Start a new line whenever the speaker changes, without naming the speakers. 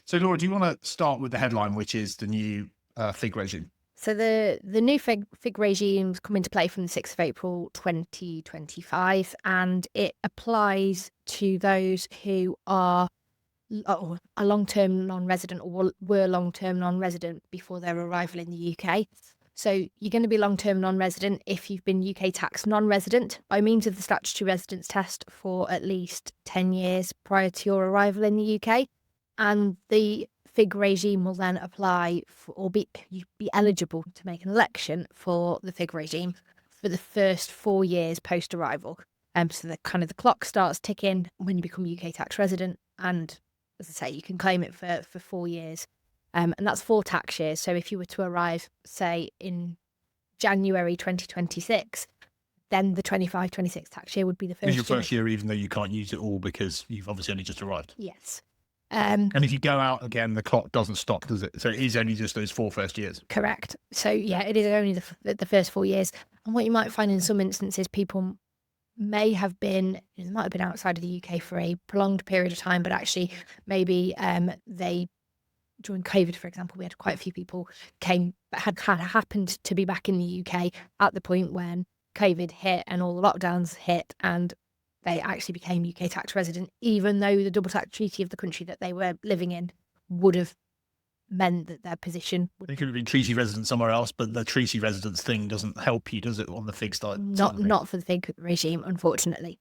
So, Laura, do you want to start with the headline, which is the new FIG regime?
So the new FIG regimes come into play from the 6th of April 2025, and it applies to those who are a long-term non-resident or were long-term non-resident before their arrival in the UK. So you're going to be long-term non-resident if you've been UK tax non-resident by means of the statutory residence test for at least 10 years prior to your arrival in the UK. And the FIG regime will then apply you'd be eligible to make an election for the FIG regime for the first 4 years post-arrival. So the clock starts ticking when you become UK tax resident, and as I say, you can claim it for 4 years. And that's 4 tax years. So if you were to arrive, say, in January 2026, then the 25-26 tax year would be the first
It's
year.
your first year, even though you can't use it all because you've obviously only just arrived.
Yes.
And if you go out again, the clock doesn't stop, does it? So it is only just those 4 first years.
Correct. So yeah, it is only the first 4 years. And what you might find in some instances, people may have been outside of the UK for a prolonged period of time, but actually maybe they, during COVID, for example, we had quite a few people had happened to be back in the UK at the point when COVID hit and all the lockdowns hit, and they actually became UK tax resident, even though the double tax treaty of the country that they were living in would have meant that their position would...
They could have been treaty resident somewhere else, but the treaty residence thing doesn't help you, does it, on the FIG side?
Not for the FIG regime, unfortunately.